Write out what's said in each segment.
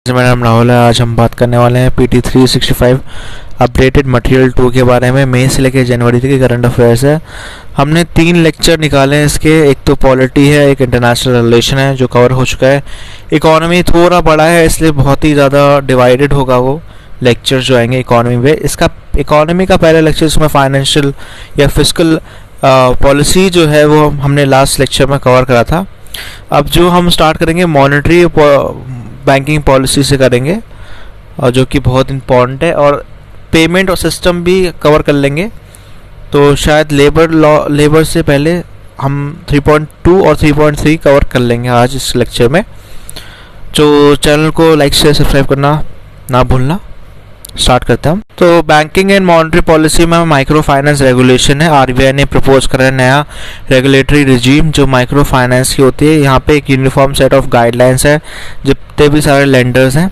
मेरा नाम राहुल है। आज हम बात करने वाले हैं PT365 अपडेटेड मटेरियल 2 के बारे में। मई से लेकर जनवरी तक के करंट अफेयर्स है। हमने 3 लेक्चर निकाले हैं इसके। एक तो पॉलिटी है, एक इंटरनेशनल रिलेशन है जो कवर हो चुका है। इकोनॉमी थोड़ा बड़ा है इसलिए बहुत ही ज़्यादा डिवाइडेड होगा वो लेक्चर जो आएंगे इकोनॉमी पे। इसका इकोनॉमी का पहला लेक्चर इसमें फाइनेंशियल या फिजिकल पॉलिसी जो है वो हमने लास्ट लेक्चर में कवर करा था। अब जो हम स्टार्ट करेंगे मॉनेटरी बैंकिंग पॉलिसी से करेंगे, और जो कि बहुत इम्पॉर्टेंट है, और पेमेंट और सिस्टम भी कवर कर लेंगे। तो शायद लेबर से पहले हम 3.2 और 3.3 कवर कर लेंगे आज इस लेक्चर में। जो चैनल को लाइक शेयर सब्सक्राइब करना ना भूलना। स्टार्ट करते हैं हम। तो बैंकिंग एंड मॉनेटरी पॉलिसी में माइक्रो फाइनेंस रेगुलेशन है। RBI ने प्रपोज करा है नया रेगुलेटरी रिजीम जो माइक्रो फाइनेंस की होती है। यहाँ पे एक यूनिफॉर्म सेट ऑफ गाइडलाइंस है जितने भी सारे लेंडर्स हैं।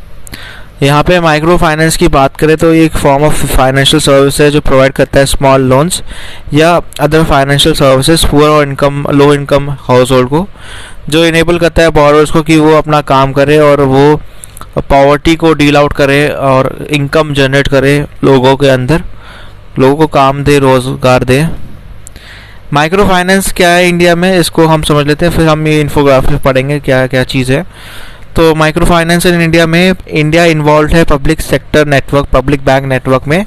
यहाँ पे माइक्रो फाइनेंस की बात करें तो ये एक फॉर्म ऑफ फाइनेंशियल सर्विस है जो प्रोवाइड करता है स्मॉल लोन्स या अदर फाइनेंशियल सर्विसेज पुअर और लो इनकम हाउस होल्ड को, जो इनेबल करता है बोरोवर्स को कि वो अपना काम करे और वो पॉवर्टी को डील आउट करे और इनकम जनरेट करे, लोगों के अंदर लोगों को काम दे, रोज़गार दे। माइक्रो फाइनेंस क्या है इंडिया में, इसको हम समझ लेते हैं, फिर हम ये इन्फोग्राफी पढ़ेंगे क्या क्या चीज़ है। तो माइक्रो फाइनेंस इन इंडिया में, इंडिया इन्वॉल्व है public sector network, public bank network में,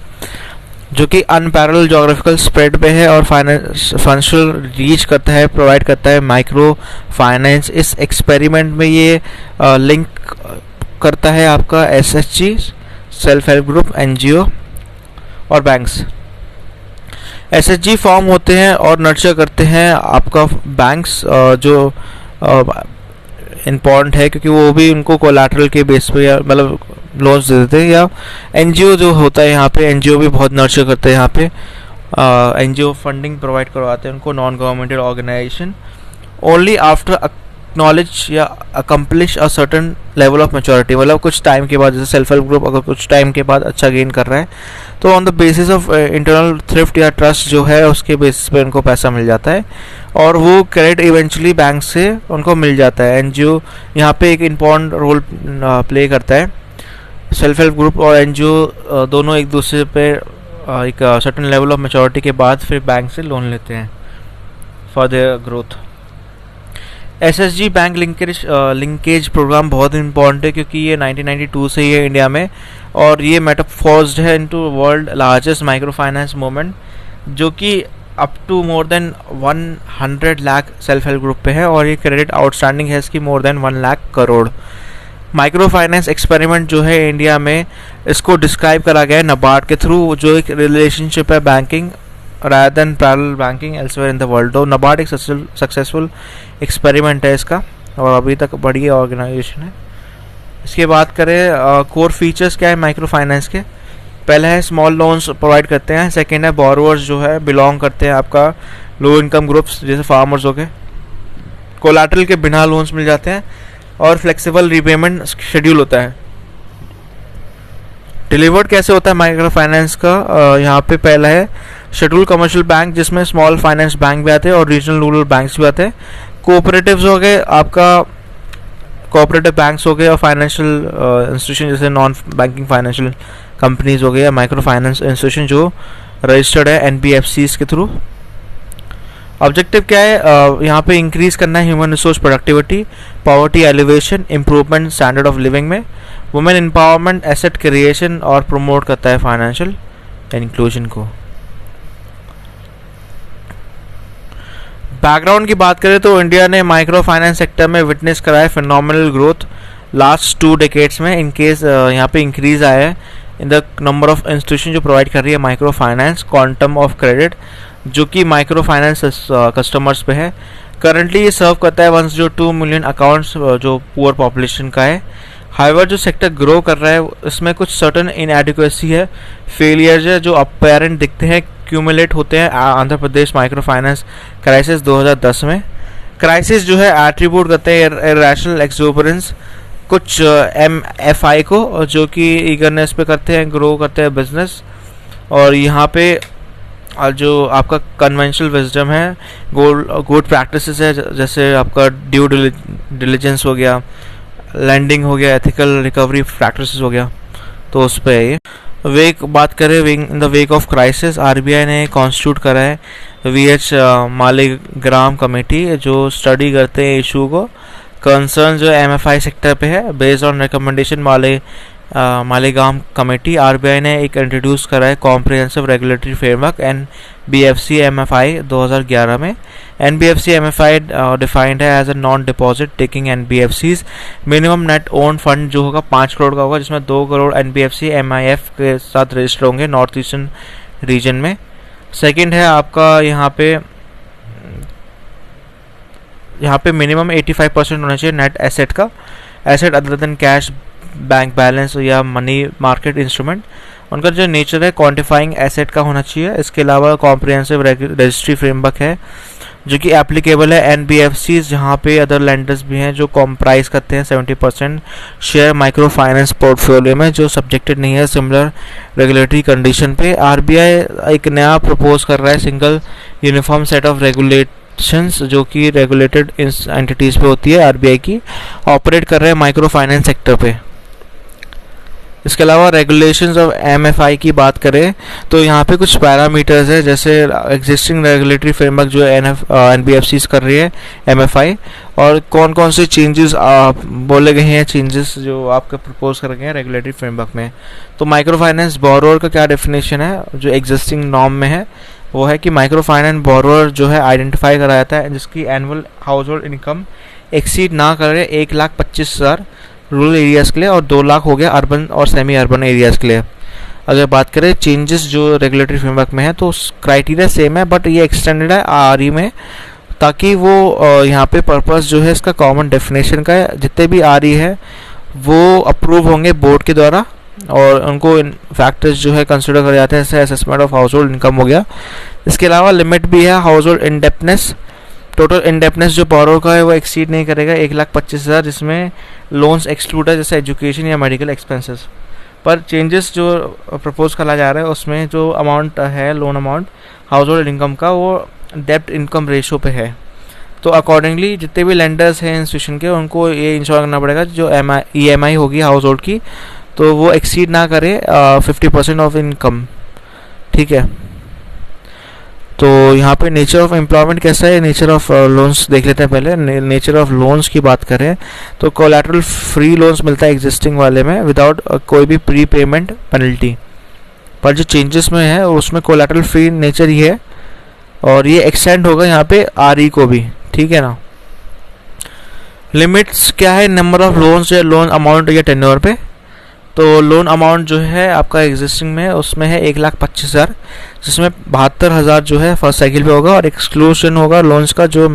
जो कि अनपैरेलल जोग्राफिकल स्प्रेड पे है और फाइनेंशियल रीच करता है, प्रोवाइड करता है माइक्रो फाइनेंस। इस एक्सपेरिमेंट में ये लिंक करता है आपका SHG, self help group, NGO और बैंक्स। SHG फॉर्म होते हैं और नर्चर करते हैं आपका बैंक्स, जो इम्पॉर्टेंट है क्योंकि वो भी उनको कोलैटरल के बेस पे या मतलब लोन्स दे देते हैं। या NGO जो होता है यहाँ पे, NGO भी बहुत नर्चर करते हैं यहाँ पे। NGO फंडिंग प्रोवाइड करवाते हैं उनको, non governmental organisation, only after knowledge या accomplish a certain level of maturity, मतलब कुछ टाइम के बाद, जैसे सेल्फ हेल्प ग्रुप अगर कुछ टाइम के बाद अच्छा गेन कर रहा है तो on the basis of internal thrift या ट्रस्ट जो है उसके बेसिस पे उनको पैसा मिल जाता है और वो क्रेडिट इवेंचुअली बैंक से उनको मिल जाता है। NGO यहाँ पे एक इम्पॉर्टेंट रोल प्ले करता है। सेल्फ हेल्प ग्रुप और NGO दोनों एक दूसरे पे एक सर्टन लेवल ऑफ मैच्योरिटी के बाद फिर बैंक से लोन लेते हैं for their growth. SHG bank linkage programme बहुत इंपॉर्टेंट है क्योंकि ये 1992 से ही है इंडिया में, और ये मेटाफोर्स्ड है into world largest micro finance movement, जो कि up to more than 100 lakh self help group पे है, और ये क्रेडिट आउटस्टैंडिंग है इसकी more than 1 lakh crore. Micro finance experiment जो है इंडिया में, इसको डिस्क्राइब करा गया है NABARD के थ्रू, जो एक रिलेशनशिप है banking rather than parallel banking elsewhere in the world। तो NABARD एक सक्सेसफुल एक्सपेरिमेंट है इसका और अभी तक बड़ी ऑर्गेनाइजेशन है। इसके बात करें कोर फीचर्स क्या है माइक्रो फाइनेंस के, पहला है स्मॉल लोन्स प्रोवाइड करते हैं, सेकेंड है बोरोवर्स जो है बिलोंग करते हैं आपका लो इनकम ग्रुप्स जैसे फार्मर्स हो गए, कोलैटरल के बिना लोन्स मिल जाते हैं, और फ्लेक्सिबल रीपेमेंट शेड्यूल होता है। डिलीवर्ड कैसे होता है माइक्रो फाइनेंस का, यहाँ पे पहला है शेड्यूल कमर्शियल बैंक जिसमें स्मॉल फाइनेंस बैंक भी आते हैं और रीजनल रूरल बैंक्स भी आते हैं। कोऑपरेटिव्स हो गए आपका, कोऑपरेटिव बैंक्स हो गए, और फाइनेंशियल इंस्टीट्यूशन जैसे नॉन बैंकिंग फाइनेंशियल कंपनीज हो गए या माइक्रो फाइनेंस इंस्टीट्यूशन जो रजिस्टर्ड है NBFCs के थ्रू। ऑब्जेक्टिव क्या है यहाँ पे, इंक्रीज करना है human resource productivity, poverty alleviation, improvement standard of living में, वुमेन एम्पावरमेंट, एसेट क्रिएशन, और प्रमोट करता है फाइनेंशियल इंक्लूजन को। बैकग्राउंड की बात करें तो इंडिया ने माइक्रो फाइनेंस सेक्टर में विटनेस करा है फिनोमिनल ग्रोथ लास्ट 2 डेकेड्स में। इन केस यहाँ पे इंक्रीज आया है in the number of institution जो प्रोवाइड कर रही है micro finance, quantum of credit जो कि माइक्रो फाइनेंस कस्टमर्स पे है। करंटली ये सर्व करता है 102 मिलियन अकाउंट्स जो पुअर पॉपुलेशन का है। हाइवर जो सेक्टर ग्रो कर रहा है इसमें कुछ सर्टन इनएडिक्वेसी है, फेलियर्स है जो अपेरेंट दिखते हैं, क्यूमुलेट होते हैं Andhra Pradesh micro finance crisis 2010 में। क्राइसिस जो है एट्रीब्यूट करते हैं इरैशनल एक्सुबरेंस कुछ MFI को, जो कि ईगरनेस पे करते हैं, ग्रो करते हैं बिजनेस, और यहाँ पे जो आपका कन्वेंशनल विजडम है, गुड प्रैक्टिसेस है जैसे आपका ड्यू डिलिजेंस हो गया, लैंडिंग हो गया, एथिकल रिकवरी प्रैक्टिसेस हो गया, तो उस पर है ये। वेक बात करें, in the wake of crisis RBI ने कॉन्स्टिट्यूट करा है वीएच मालेग्राम कमेटी, जो स्टडी करते हैं इशू को। कंसर्न जो एमएफआई सेक्टर पे है, based on recommendation Malegam committee, RBI ने एक इंट्रोड्यूस करा है comprehensive regulatory framework NBFC MFI 2011 में। एनबीएफसी एमएफआई डिफाइंड है as a non deposit taking NBFCs. Minimum net own fund जो होगा 5 करोड़ का होगा, जिसमें 2 करोड़ एनबीएफसी एमआईएफ के साथ रजिस्टर होंगे नॉर्थ ईस्टर्न रीजन में। सेकेंड है आपका यहाँ पे मिनिमम 85% होना चाहिए नेट एसेट का, asset other than cash, bank balance या मनी मार्केट इंस्ट्रूमेंट। उनका जो नेचर है क्वांटिफाइंग एसेट का होना चाहिए। इसके अलावा कॉम्प्रिहेंसिव रजिस्ट्री फ्रेमवर्क है जो कि एप्लीकेबल है एनबीएफसी, जहाँ पे अदर लेंडर्स भी हैं जो कॉम्प्राइज करते हैं 70% शेयर माइक्रो फाइनेंस पोर्टफोलियो में, जो सब्जेक्टेड नहीं है सिमिलर रेगुलेटरी कंडीशन पे। आरबीआई एक नया प्रपोज कर रहा है single uniform set of regulations, जो कि रेगुलेटेड एंटिटीज़ पे होती है आरबीआई की, ऑपरेट कर रहे हैं माइक्रो फाइनेंस सेक्टर पे। इसके अलावा रेगुलेशंस ऑफ एमएफआई की बात करें तो यहाँ पे कुछ पैरामीटर्स है, जैसे एग्जिस्टिंग रेगुलेटरी फ्रेमवर्क जो एनबीएफसीज कर रही है एमएफआई, और कौन कौन से चेंजेस बोले गए हैं, चेंजेस जो आपके प्रपोज कर गए हैं रेगुलेटरी फ्रेमवर्क में। तो माइक्रो फाइनेंस बोरोअर का क्या डेफिनेशन है जो एग्जिस्टिंग नॉर्म में है, वो है कि माइक्रो फाइनेंस बोरोअर जो है आइडेंटिफाई करा जाता है जिसकी annual house hold income exceed ना करे 1,25,000 रूरल एरियाज़ के लिए, और 2 लाख हो गया अर्बन और सेमी अर्बन एरियाज़ के लिए। अगर बात करें चेंजेस जो रेगुलेटरी फ्रेमवर्क में है तो क्राइटेरिया सेम है, बट ये एक्सटेंडेड है आरई में, ताकि वो यहाँ पे पर्पस जो है इसका कॉमन डेफिनेशन का है। जितने भी आरई है वो अप्रूव होंगे बोर्ड के द्वारा, और उनको फैक्टर्स जो है कंसिडर करे जाते हैं, जैसे assessment of house hold income हो गया। इसके अलावा लिमिट भी है house hold indebtedness, total indebtedness जो बोरोअर का है वो एक्सीड नहीं करेगा 1,25,000, जिसमें लोन्स एक्सक्लूड है जैसे एजुकेशन या मेडिकल एक्सपेंसेस। पर चेंजेस जो प्रपोज करा जा रहा है उसमें जो अमाउंट है loan amount house hold income का, वो डेब्ट इनकम रेशो पे है। तो अकॉर्डिंगली जितने भी लेंडर्स हैं इंस्टीट्यूशन के, उनको ये इंश्योर करना पड़ेगा जो EMI होगी हाउस होल्ड की, तो वो एक्सीड ना करे 50% ऑफ इनकम। ठीक है, तो यहाँ पे नेचर ऑफ एम्प्लॉयमेंट कैसा है, नेचर ऑफ लोन्स देख लेते हैं पहले। नेचर ऑफ लोन्स की बात करें तो कोलैटरल फ्री लोन्स मिलता है एग्जिस्टिंग वाले में विदाउट कोई भी प्री पेमेंट पेनल्टी, पर जो चेंजेस में है उसमें कोलैटरल फ्री नेचर ही है, और ये एक्सटेंड होगा यहाँ पे आरई को भी। ठीक है ना। लिमिट्स क्या है, नंबर ऑफ लोन्स या लोन अमाउंट या टेन्योर पे। तो लोन अमाउंट जो है आपका एग्जिस्टिंग में उसमें है 1,25,000, जिसमें 72,000 जो है फर्स्ट साइकिल पे होगा, और एक्सक्लूशन होगा लोन्स का जो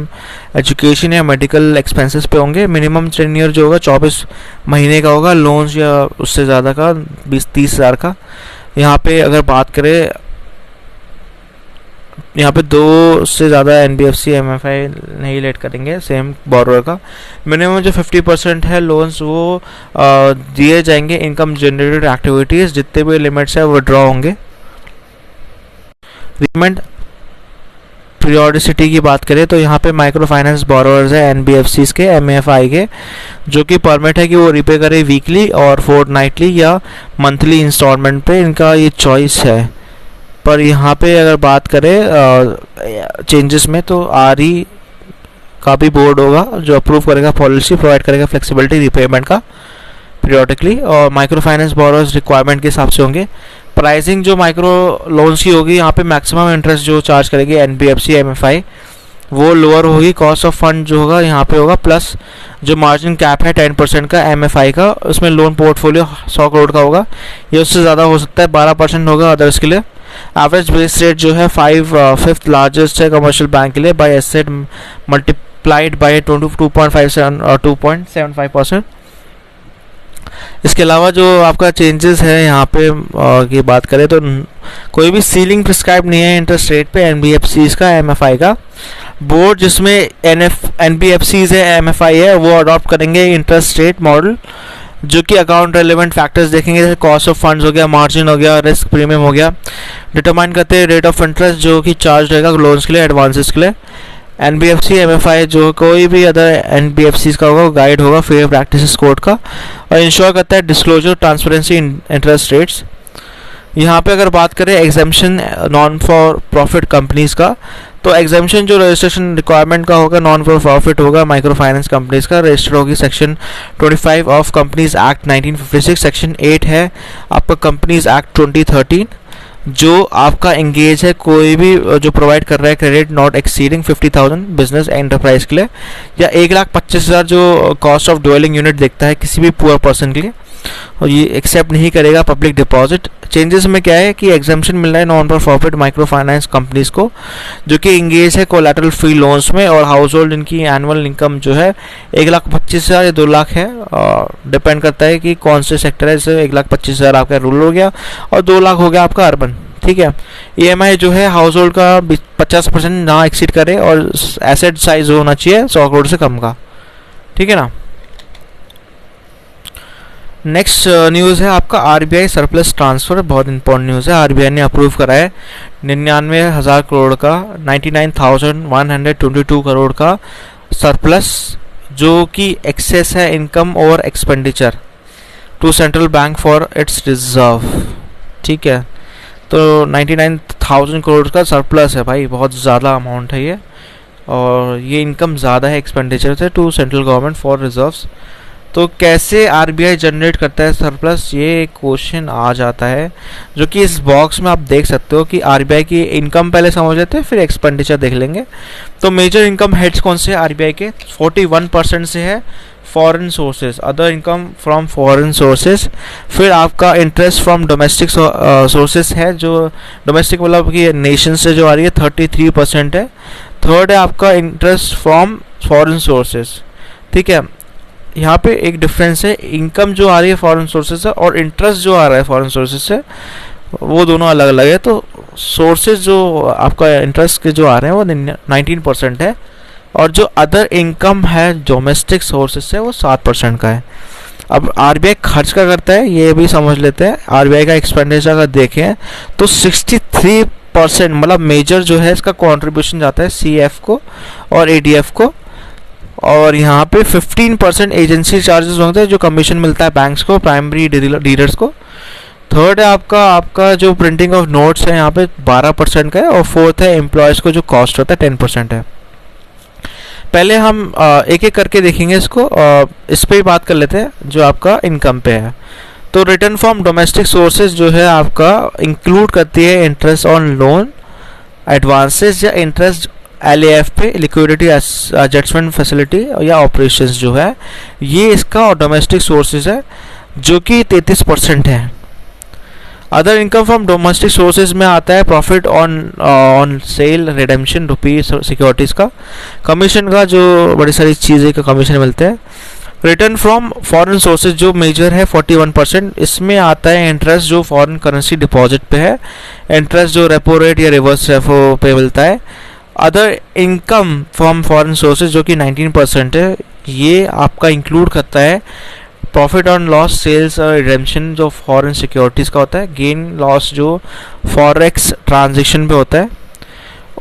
एजुकेशन या मेडिकल एक्सपेंसेस पे होंगे। मिनिमम टेन्योर जो होगा 24 महीने का होगा, लोन्स या उससे ज़्यादा का 20-30,000 का। यहाँ पे अगर बात करें, यहाँ पे 2 से ज़्यादा एनबीएफसी एमएफआई नहीं लेट करेंगे सेम बोरोअर का। मिनिमम जो 50% है लोन्स वो दिए जाएंगे इनकम जनरेटेड एक्टिविटीज़, जितने भी लिमिट्स है वो ड्रॉ होंगे। रीपेमेंट पीरियोडिसिटी की बात करें तो यहाँ पे माइक्रो फाइनेंस बोरोअर्स है एनबीएफसीज के एमएफआई के, जो कि परमिट है कि वो रिपे करे वीकली और फोर्टनाइटली या मंथली इंस्टॉलमेंट पे, इनका ये चॉइस है। पर यहाँ पे अगर बात करें चेंजेस में तो आरई का भी बोर्ड होगा जो अप्रूव करेगा पॉलिसी, प्रोवाइड करेगा फ्लेक्सिबिलिटी रिपेमेंट का पीरियोडिकली, और माइक्रो फाइनेंस बोरोअर्स रिक्वायरमेंट के हिसाब से होंगे। प्राइसिंग जो माइक्रो लोन्स की होगी यहाँ पे मैक्सिमम इंटरेस्ट जो चार्ज करेगी एनबीएफसी एमएफआई वो लोअर होगी। कॉस्ट ऑफ फंड जो होगा यहाँ पे होगा, प्लस जो मार्जिन कैप है 10% का एमएफआई का, उसमें लोन पोर्टफोलियो 100 करोड़ का होगा, ये उससे ज़्यादा हो सकता है, 12% होगा अदर्स के लिए। एवरेज बेस रेट जो है 5th लार्जेस्ट है कमर्शियल बैंक के लिए बाय एसेट मल्टीप्लाइड बाय 2.57 और 2.75%। इसके अलावा जो आपका चेंजेस है यहाँ पे की बात करें तो कोई भी सीलिंग प्रिस्क्राइब नहीं है इंटरेस्ट रेट पे एनबीएफसीज का एमएफआई का। बोर्ड जिसमें एनबीएफसीज है एमएफआई है वो अडॉप्ट करेंगे इंटरेस्ट रेट मॉडल, जो कि अकाउंट रेलेवेंट फैक्टर्स देखेंगे, जैसे कॉस्ट ऑफ फंड्स हो गया, मार्जिन हो गया, रिस्क प्रीमियम हो गया। डिटरमाइन करते हैं रेट ऑफ इंटरेस्ट जो कि चार्ज रहेगा लोन्स के लिए, एडवांसेस के लिए। NBFC MFI जो कोई भी अदर NBFCs का होगा, गाइड होगा फेयर प्रैक्टिसेस कोड का, और इंश्योर करता है डिस्क्लोजर, ट्रांसपेरेंसी, इंटरेस्ट रेट्स। यहाँ पे अगर बात करें exemption non for profit companies का, तो एग्जाम्पशन जो रजिस्ट्रेशन रिक्वायरमेंट का होगा नॉन फॉर प्रॉफिट होगा माइक्रो फाइनेंस कंपनीज का, रजिस्टर्ड होगी section 25 of companies act 1956। Section 8 है आपका कंपनीज एक्ट 2013, जो आपका एंगेज है कोई भी जो प्रोवाइड कर रहा है credit not exceeding 50,000 business enterprise के लिए, या 1,25,000 जो कॉस्ट ऑफ ड्वेलिंग यूनिट देखता है किसी भी पुअर पर्सन के लिए, और ये एक्सेप्ट नहीं करेगा पब्लिक डिपॉजिट। चेंजेस में क्या है कि एग्जाम्पशन मिल रहा है non for profit micro finance companies को जो कि इंगेज है कोलैटरल फ्री लोन्स में, और हाउस होल्ड इनकी एनुअल इनकम जो है 1,25,000 या 2 लाख है, और डिपेंड करता है कि कौन से सेक्टर है। जैसे 1,25,000 आपका रूरल हो गया और 2 लाख हो गया आपका अर्बन। ठीक है, EMI जो है हाउस होल्ड का 50% ना एक्सीड करे, और एसेट साइज होना चाहिए 100 करोड़ से कम का। ठीक है ना। नेक्स्ट न्यूज़ है आपका RBI सरप्लस ट्रांसफ़र, बहुत इंपॉर्टेंट न्यूज़ है। RBI ने अप्रूव करा है 99,000 करोड़ का, 99,122 करोड़ का सरप्लस, जो कि एक्सेस है इनकम और expenditure to central bank for its reserve. ठीक है, तो 99,000 करोड़ का सरप्लस है भाई, बहुत ज़्यादा अमाउंट है ये, और ये इनकम ज़्यादा है एक्सपेंडिचर से to central government for reserves. तो कैसे RBI जनरेट करता है सरप्लस, ये एक क्वेश्चन आ जाता है, जो कि इस बॉक्स में आप देख सकते हो कि RBI की इनकम पहले समझ लेते हैं फिर एक्सपेंडिचर देख लेंगे। तो मेजर इनकम हेड्स कौन से RBI के, 41% से है foreign sources, other income from foreign sources. फिर आपका इंटरेस्ट फ्रॉम डोमेस्टिक सोर्सेज है, जो डोमेस्टिक मतलब कि नेशन से जो आ रही है 33% है। थर्ड है आपका इंटरेस्ट फ्रॉम फॉरेन सोर्सेज। ठीक है, यहाँ पे एक डिफरेंस है, इनकम जो आ रही है फॉरेन सोर्सेज से और इंटरेस्ट जो आ रहा है फॉरेन सोर्सेज से, वो दोनों अलग अलग है। तो सोर्सेज जो आपका इंटरेस्ट के जो आ रहे हैं वो 19% है, और जो अदर इनकम है डोमेस्टिक सोर्सेज से वो 7% का है। अब RBI खर्च का करता है ये भी समझ लेते हैं। RBI का एक्सपेंडिचर अगर देखें तो 63% मतलब मेजर जो है इसका कंट्रीब्यूशन जाता है CF को और ADF को, और यहाँ पे 15% एजेंसी चार्जेस होते हैं जो कमीशन मिलता है बैंक्स को, प्राइमरी डीलर्स को। थर्ड है आपका जो प्रिंटिंग ऑफ नोट्स है यहाँ पे 12% का है, और फोर्थ है एम्प्लॉयज़ को जो कॉस्ट होता है 10% है। पहले हम एक एक करके देखेंगे इसको, इस पर ही बात कर लेते हैं जो आपका इनकम पे है। तो रिटर्न फ्रॉम डोमेस्टिक सोर्सेज जो है आपका इंक्लूड करती है इंटरेस्ट ऑन लोन, एडवांसेस या इंटरेस्ट LAF पे, लिक्विडिटी एडजस्टमेंट फैसिलिटी या ऑपरेशंस जो है ये इसका डोमेस्टिक सोर्सेज है, जो कि 33% है। Other income from domestic sources में आता है profit on sale, redemption, rupee securities का, कमीशन का जो बड़ी सारी चीज़ें का कमीशन मिलते हैं। रिटर्न फ्रॉम फॉरेन सोर्सेज जो मेजर है 41%, इसमें आता है इंटरेस्ट जो फॉरेन करेंसी डिपॉजिट पे है, इंटरेस्ट जो रेपो रेट या रिवर्स रेपो पे मिलता है। Other income from foreign sources जो कि 19% है, ये आपका इंक्लूड करता है प्रॉफिट ऑन लॉस सेल्स और रिडेम्पशन जो फॉरेन सिक्योरिटीज़ का होता है, गेन लॉस जो फॉरेक्स ट्रांजेक्शन पे होता है।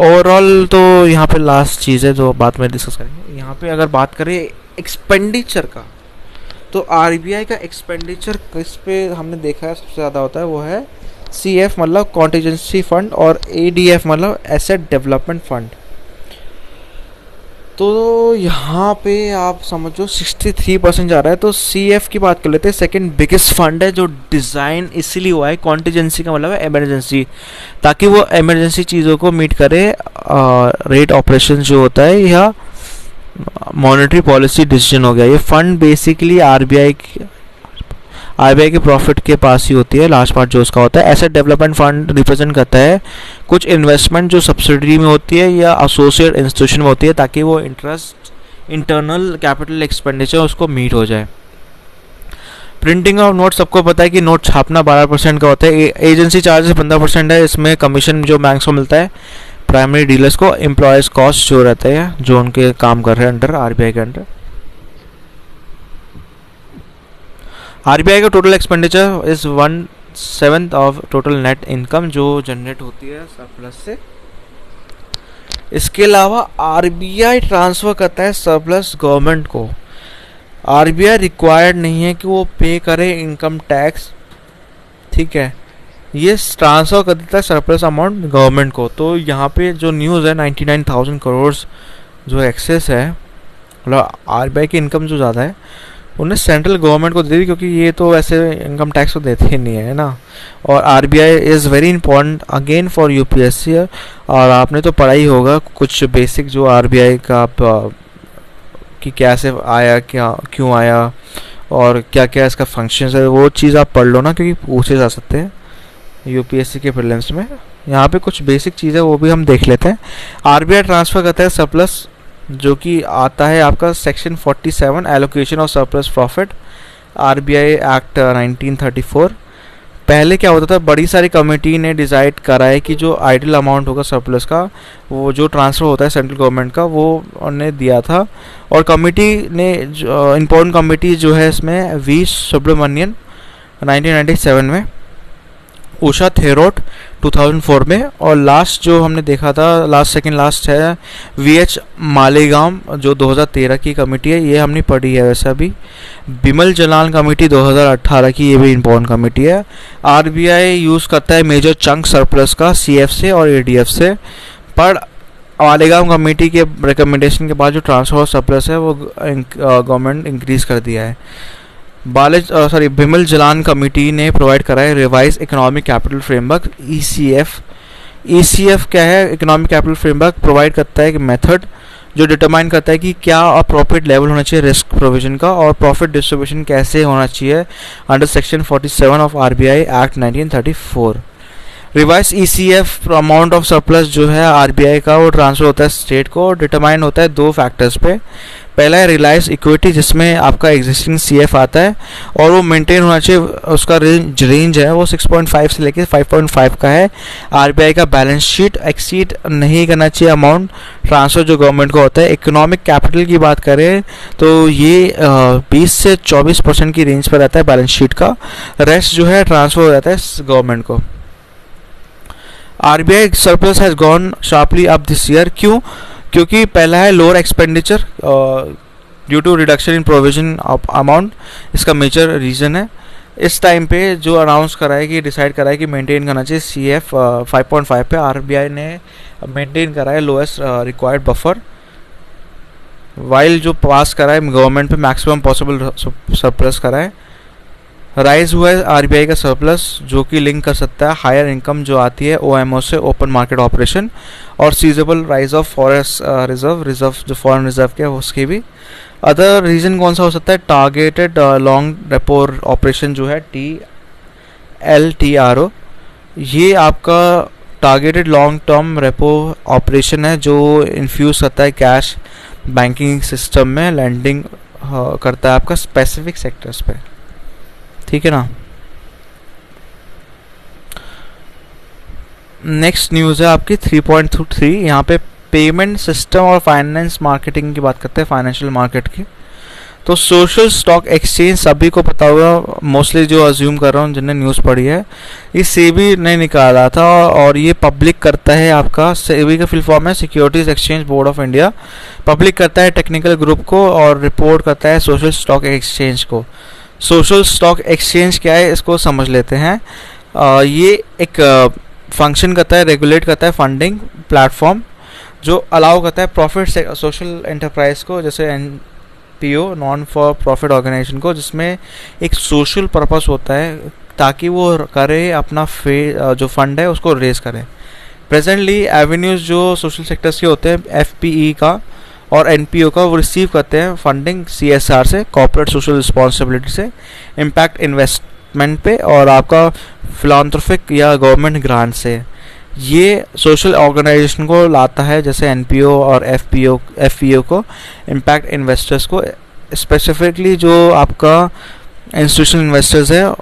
ओवरऑल तो यहाँ पे लास्ट चीज़ है जो बात में डिस्कस करेंगे। यहाँ पे अगर बात करें एक्सपेंडिचर का, तो RBI का एक्सपेंडिचर किस पे हमने देखा है सबसे ज़्यादा होता है, वो है CF मतलब कॉन्टीजेंसी फंड, और ADF मतलब एसेट डेवलपमेंट फंड। तो यहाँ पे आप समझो 63% जा रहा है। तो CF की बात कर लेते हैं, सेकंड बिगेस्ट फंड है, जो डिज़ाइन इसीलिए हुआ है, कॉन्टीजेंसी का मतलब है इमरजेंसी, ताकि वो इमरजेंसी चीज़ों को मीट करे। रेट ऑपरेशन जो होता है या मॉनेटरी पॉलिसी डिसीजन हो गया, ये फंड बेसिकली RBI के प्रॉफिट के पास ही होती है, लास्ट पार्ट जो उसका होता है। एसेट डेवलपमेंट फंड रिप्रेजेंट करता है कुछ इन्वेस्टमेंट जो सब्सिडरी में होती है या एसोसिएट इंस्टीट्यूशन में होती है, ताकि वो इंटरनल कैपिटल एक्सपेंडिचर उसको मीट हो जाए। प्रिंटिंग ऑफ नोट सबको पता है कि नोट छापना 12% का होता है। एजेंसी चार्जेस 15% है, इसमें कमीशन जो बैंक्स को मिलता है, प्राइमरी डीलर्स को, एम्प्लॉयज़ कॉस्ट जो रहते हैं जो उनके काम कर रहे हैं अंडर RBI के अंडर। RBI का total expenditure is 1/7 of total net income जो जनरेट होती है सरप्लस से। इसके अलावा आरबीआई ट्रांसफ़र करता है सरप्लस गवर्नमेंट को। आरबीआई रिक्वायर्ड नहीं है कि वो पे करे इनकम टैक्स, ठीक है, ये ट्रांसफ़र कर देता है सरप्लस अमाउंट गवर्नमेंट को। तो यहाँ पे जो न्यूज़ है 99,000 करोड़ जो एक्सेस है, मतलब आरबीआई की इनकम जो ज़्यादा है उन्हें सेंट्रल गवर्नमेंट को दे दी, क्योंकि ये तो वैसे इनकम टैक्स तो देते ही नहीं है ना। और RBI is very important again for UPSC. और आपने तो पढ़ा ही होगा कुछ बेसिक जो आरबीआई का आप कि कैसे आया, क्या क्यों आया और क्या क्या इसका फंक्शंस है, वो चीज़ आप पढ़ लो ना, क्योंकि पूछे जा सकते हैं यूपीएससी के प्रीलिम्स में। यहाँ पे कुछ बेसिक चीज़ें वो भी हम देख लेते हैं। आरबीआई ट्रांसफ़र करता है सरप्लस, जो कि आता है आपका section 47 allocation of surplus profit, RBI act 1934। पहले क्या होता था, बड़ी सारी कमेटी ने डिसाइड करा है कि जो आइडल अमाउंट होगा सरप्लस का, वो जो ट्रांसफ़र होता है सेंट्रल गवर्नमेंट का, वो उन्हें दिया था। और कमेटी ने इम्पोर्टेंट कमेटी जो है इसमें वी सुब्रमण्यन 1997 में, उषा थेरोट 2004 में, और लास्ट जो हमने देखा था सेकंड लास्ट है वीएच मालेगाम जो 2013 की कमेटी है, ये हमने पढ़ी है। वैसे अभी बिमल जलाल कमेटी 2018 की, ये भी इम्पोर्टेंट कमेटी है। आरबीआई यूज़ करता है मेजर चंक सरप्लस का सीएफ से और एडीएफ से, पर मालेगाम कमेटी के रिकमेंडेशन के बाद जो ट्रांसफर सरप्लस है वो गवर्नमेंट इंक्रीज़ कर दिया है। बिमल जलान कमेटी ने प्रोवाइड करा है revise economic capital framework ECF. ECF क्या है? इकोनॉमिक कैपिटल फ्रेमवर्क प्रोवाइड करता है कि मेथड जो डिटरमाइन करता है कि क्या अप्रोप्रिएट लेवल होना चाहिए रिस्क प्रोविजन का, और प्रॉफिट डिस्ट्रीब्यूशन कैसे होना चाहिए under section 47 of RBI act 1934। Revise ECF amount of surplus जो है आरबीआई का, वो ट्रांसफर होता है स्टेट को, डिटरमाइन होता है दो फैक्टर्स पे। पहला है रिलायंस इक्विटी, जिसमें आपका एग्जिस्टिंग सीएफ आता है और वो मेंटेन होना चाहिए, उसका रेंज है वो 6.5 से लेकर 5.5 का है। आरबीआई का बैलेंस शीट एक्सीड नहीं करना चाहिए अमाउंट ट्रांसफ़र जो गवर्नमेंट को होता है। इकोनॉमिक कैपिटल की बात करें तो ये 20 से 24% की रेंज पर रहता है बैलेंस शीट का, रेस्ट जो है ट्रांसफ़र हो जाता है गवर्नमेंट को। RBI surplus has gone sharply up this year, क्यों? क्योंकि पहला है lower expenditure due to reduction in provision of amount, इसका मेजर रीज़न है। इस टाइम पे जो अनाउंस करा है कि डिसाइड करा है कि मेंटेन करना चाहिए सीएफ 5.5 पे, आरबीआई ने मेंटेन करा है लोएस्ट रिक्वायर्ड बफर, वाइल जो पास करा है गवर्नमेंट पे मैक्सिमम पॉसिबल सरप्लस करा है। राइज हुआ है आरबीआई का सरप्लस, जो कि लिंक कर सकता है हायर इनकम जो आती है ओएमओ से, ओपन मार्केट ऑपरेशन, और सीजेबल राइज ऑफ फॉरेस्ट रिजर्व जो फॉरेन रिजर्व के उसके भी। अदर रीज़न कौन सा हो सकता है? टारगेटेड लॉन्ग रेपो ऑपरेशन जो है TLTRO, ये आपका targeted long term repo operation है जो इन्फ्यूज़ करता है कैश बैंकिंग सिस्टम में, लैंडिंग करता है आपका स्पेसिफिक सेक्टर्स पे, ठीक है ना। नेक्स्ट न्यूज़ है आपकी 3.3, यहाँ पे पेमेंट सिस्टम और फाइनेंस मार्केटिंग की बात करते हैं, फाइनेंशियल मार्केट की। तो सोशल स्टॉक एक्सचेंज सभी को पता होगा, मोस्टली जो अज्यूम कर रहा हूँ जिन्हें न्यूज़ पढ़ी है, ये सेबी ने निकाला था और ये पब्लिक करता है आपका, सेबी का फुल फॉर्म है securities exchange board of India, public करता है टेक्निकल ग्रुप को और रिपोर्ट करता है सोशल स्टॉक एक्सचेंज को। सोशल स्टॉक एक्सचेंज क्या है इसको समझ लेते हैं। ये एक फंक्शन करता है, रेगुलेट करता है फंडिंग प्लेटफॉर्म, जो अलाउ करता है प्रॉफिट से सोशल एंटरप्राइज को, जैसे NPO non for profit organisation को, जिसमें एक सोशल पर्पस होता है ताकि वो करे अपना जो फंड है उसको रेज करे। प्रेजेंटली एवेन्यूज जो सोशल सेक्टर्स के होते हैं एफपीई का और एनपीओ का, वो रिसीव करते हैं फंडिंग सीएसआर से, कॉर्पोरेट सोशल रिस्पॉन्सिबिलिटी से, इम्पैक्ट इन्वेस्टमेंट पे, और आपका फिलांथ्रोपिक या गवर्नमेंट ग्रांट से। ये सोशल ऑर्गेनाइजेशन को लाता है, जैसे एनपीओ और एफपीओ को, इम्पैक्ट इन्वेस्टर्स को, स्पेसिफिकली जो आपका इंस्टीट्यूशनल इन्वेस्टर्स है,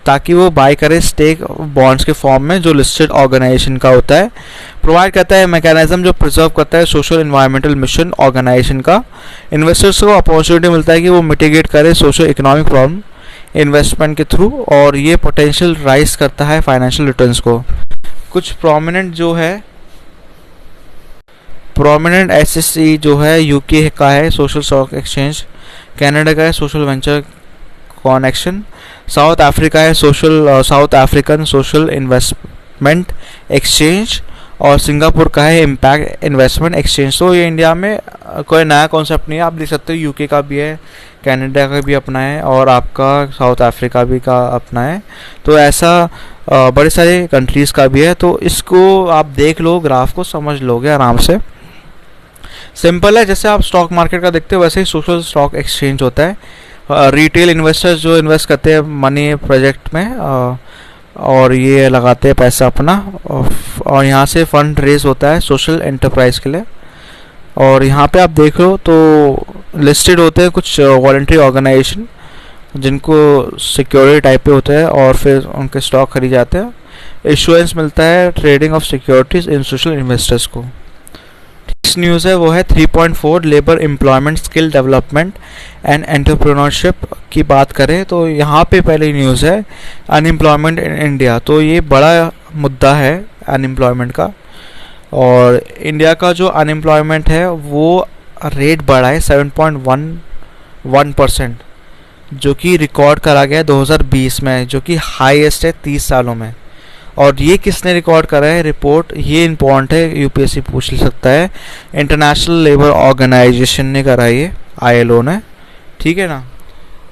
ताकि वो बाय करे स्टेक बॉन्ड्स के फॉर्म में जो लिस्टेड ऑर्गेनाइजेशन का होता है। प्रोवाइड करता है मैकेनिज्म जो प्रिजर्व करता है सोशल एनवायरमेंटल मिशन ऑर्गेनाइजेशन का। इन्वेस्टर्स को अपॉर्चुनिटी मिलता है कि वो मिटिगेट करे सोशल इकोनॉमिक प्रॉब्लम इन्वेस्टमेंट के थ्रू, और ये पोटेंशियल राइज करता है फाइनेंशियल रिटर्न्स को। कुछ प्रोमिनेंट जो है प्रोमिनेंट एसएसई जो है यूके का है, सोशल स्टॉक एक्सचेंज, कनाडा का है social venture connection, South Africa है South African social investment exchange, और सिंगापुर का है इम्पैक्ट इन्वेस्टमेंट एक्सचेंज। तो ये इंडिया में कोई नया कॉन्सेप्ट नहीं है, आप देख सकते हो यूके का भी है, कनाडा का भी अपना है, और आपका साउथ अफ्रीका भी का अपना है। तो ऐसा बड़े सारे कंट्रीज़ का भी है। तो इसको आप देख लो, ग्राफ को समझ लोगे आराम से। सिंपल है, जैसे आप स्टॉक मार्केट का देखते हो वैसे ही सोशल स्टॉक एक्सचेंज होता है। रिटेल इन्वेस्टर्स जो इन्वेस्ट करते हैं मनी प्रोजेक्ट में और ये लगाते हैं पैसा अपना, और यहाँ से फंड रेज होता है सोशल एंटरप्राइज के लिए। और यहाँ पे आप देख लो तो लिस्टेड होते हैं कुछ वॉलंटरी ऑर्गेनाइजेशन जिनको सिक्योरिटी टाइप पे होते हैं, और फिर उनके स्टॉक खरीद जाते हैं। इशुएंस मिलता है trading of securities institutional investors को। नेक्स्ट न्यूज़ है वो है 3.4 labour employment skill development and entrepreneurship की बात करें तो यहाँ पे पहली न्यूज़ है अनएम्प्लॉयमेंट इन इंडिया। तो ये बड़ा मुद्दा है अनएम्प्लॉयमेंट का, और इंडिया का जो अनएम्प्लॉयमेंट है वो रेट बढ़ा है 7.11%, जो कि रिकॉर्ड करा गया है 2020 में, जो कि हाईएस्ट है 30 सालों में। और ये किसने रिकॉर्ड करा है रिपोर्ट, ये इम्पोर्टेंट है, यूपीएससी पूछ सकता है। इंटरनेशनल लेबर ऑर्गेनाइजेशन ने करा ये, आईएलओ ने, ठीक है ना।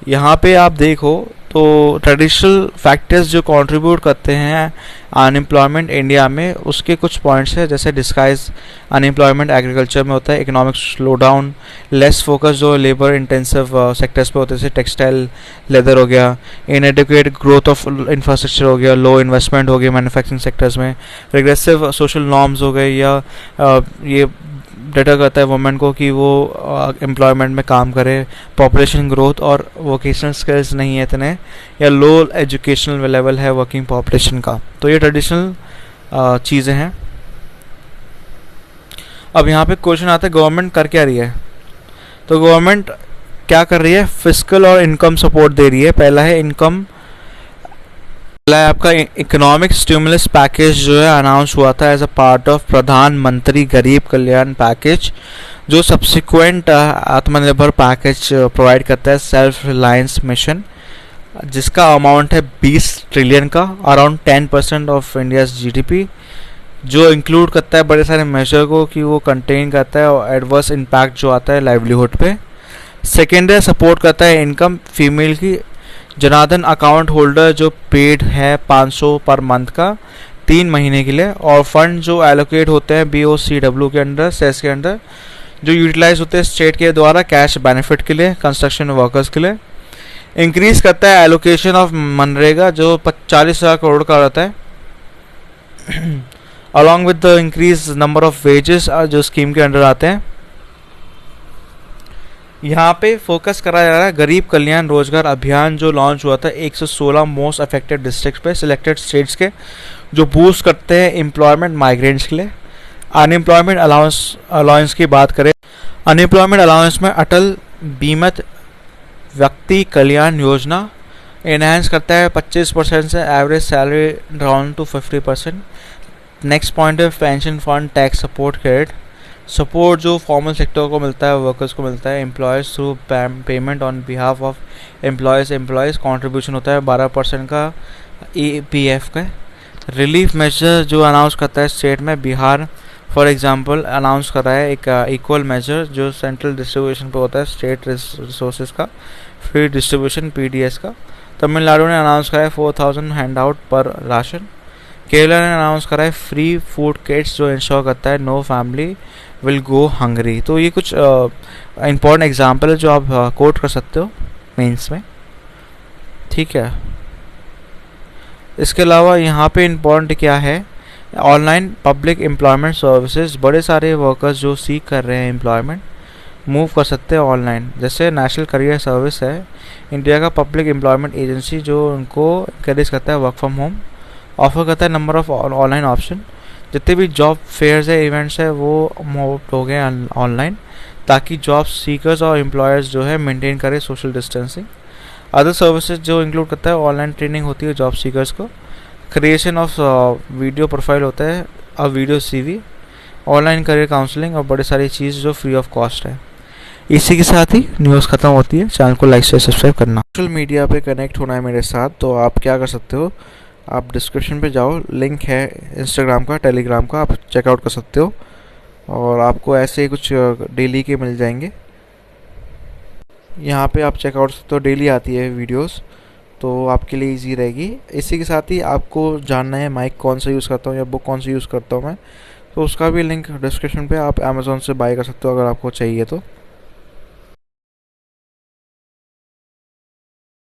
यहाँ पे आप देखो तो ट्रेडिशनल फैक्टर्स जो कंट्रीब्यूट करते हैं अनएम्प्लॉयमेंट इंडिया में, उसके कुछ पॉइंट्स है। जैसे डिस्गाइज अनएम्प्लॉयमेंट एग्रीकल्चर में होता है, economic slow down, less focus जो लेबर इंटेंसिव सेक्टर्स पे होते हैं जैसे टेक्सटाइल लेदर हो गया, इनएडिक्वेट ग्रोथ ऑफ इंफ्रास्ट्रक्चर हो गया, लो इन्वेस्टमेंट हो गया मैन्युफैक्चरिंग सेक्टर्स में, रिग्रेसिव सोशल नॉर्म्स हो गए, या ये डेटा करता है वुमेन को कि वो एम्प्लॉयमेंट में काम करे, पॉपुलेशन ग्रोथ और वोकेशनल स्किल्स नहीं है इतने, या लो एजुकेशनल लेवल है वर्किंग पॉपुलेशन का। तो ये ट्रेडिशनल चीज़ें हैं। अब यहाँ पे क्वेश्चन आता है गवर्नमेंट कर क्या रही है। तो गवर्नमेंट क्या कर रही है, फिस्कल और इनकम सपोर्ट दे रही है। पहला है इनकम, पहला है आपका इकोनॉमिक स्टिमुलस पैकेज जो है अनाउंस हुआ था एज अ पार्ट ऑफ प्रधानमंत्री गरीब कल्याण पैकेज, जो सब्सिक्वेंट आत्मनिर्भर पैकेज प्रोवाइड करता है सेल्फ रिलायंस मिशन, जिसका अमाउंट है 20 ट्रिलियन का, अराउंड 10% ऑफ इंडियाज जीडीपी, जो इंक्लूड करता है बड़े सारे मेजर को कि वो कंटेन करता है और एडवर्स इम्पैक्ट जो आता है लाइवलीहुड पे। सेकेंड है सपोर्ट करता है इनकम फीमेल की, जनार्दन अकाउंट होल्डर जो पेड है 500 पर मंथ का 3 महीने के लिए, और फंड जो एलोकेट होते हैं BOCW के अंडर, सेस के अंडर, जो यूटिलाइज होते हैं स्टेट के द्वारा कैश बेनिफिट के लिए, कंस्ट्रक्शन वर्कर्स के लिए। इंक्रीज करता है एलोकेशन ऑफ मनरेगा जो 40,000 करोड़ का रहता है, along with the increase number of wages जो स्कीम के अंडर आते हैं। यहाँ पे फोकस करा जा रहा है गरीब कल्याण रोजगार अभियान जो लॉन्च हुआ था 116 मोस्ट अफेक्टेड डिस्ट्रिक्ट पे सिलेक्टेड स्टेट्स के, जो बूस्ट करते हैं एम्प्लॉयमेंट माइग्रेंट्स के लिए। अनएम्प्लॉयमेंट अलाउंस की बात करें, अनएम्प्लॉयमेंट अलाउंस में अटल बीमित व्यक्ति कल्याण योजना इनहेंस करता है 25% से average salary down to 50%। Next point है pension fund tax support credit, support जो फॉर्मल सेक्टर को मिलता है वर्कर्स को मिलता है employees through payment on behalf of employees contribution होता है 12% का EPF का। रिलीफ मेजर जो अनाउंस करता है स्टेट में, बिहार फॉर एग्जांपल अनाउंस कर रहा है एक इक्वल मेजर जो सेंट्रल डिस्ट्रीब्यूशन पे होता है स्टेट रिसोर्सेज का, फ्री डिस्ट्रीब्यूशन PDS का। तमिलनाडु ने अनाउंस करा है 4,000 हैंड आउट पर राशन। केरला ने अनाउंस करा है फ्री फूड किट्स जो इंश्योर करता है no family will go hungry. तो ये कुछ इंपॉर्टेंट एग्जांपल है जो आप कोट कर सकते हो मेंस में, ठीक है। इसके अलावा यहाँ पे इम्पॉर्टेंट क्या है, ऑनलाइन पब्लिक एम्प्लॉयमेंट सर्विसेज, बड़े सारे वर्कर्स जो सीख कर रहे हैं एम्प्लॉयमेंट मूव कर सकते हैं ऑनलाइन। जैसे नेशनल करियर सर्विस है इंडिया का पब्लिक एम्प्लॉयमेंट एजेंसी जो उनको इंकरेज करता है वर्क फ्रॉम होम, ऑफर करता है नंबर ऑफ ऑनलाइन ऑप्शन। जितने भी जॉब फेयर्स है इवेंट्स है वो मूव हो गए ऑनलाइन, ताकि जॉब सीकर्स और एम्प्लॉयर्स जो है मेंटेन करें सोशल डिस्टेंसिंग। अदर सर्विसेज जो इंक्लूड करता है ऑनलाइन ट्रेनिंग होती है जॉब सीकर्स को, क्रिएशन ऑफ वीडियो प्रोफाइल होता है, video CV, online career counselling और बड़ी सारी चीज़ जो फ्री ऑफ कॉस्ट है। इसी के साथ ही न्यूज़ ख़त्म होती है। चैनल को लाइक शेयर सब्सक्राइब करना। सोशल मीडिया पे कनेक्ट होना है मेरे साथ, तो आप क्या कर सकते हो, आप डिस्क्रिप्शन पे जाओ, लिंक है इंस्टाग्राम का, टेलीग्राम का, आप चेकआउट कर सकते हो और आपको ऐसे ही कुछ डेली के मिल जाएंगे। यहाँ पे आप चेकआउट सकते हो, डेली आती है वीडियोस, तो आपके लिए इजी रहेगी। इसी के साथ ही आपको जानना है माइक कौन सा यूज़ करता हूँ या बुक कौन सा यूज़ करता हूँ मैं, तो उसका भी लिंक डिस्क्रिप्शन पे, आप अमेज़ोन से बाय कर सकते हो अगर आपको चाहिए तो।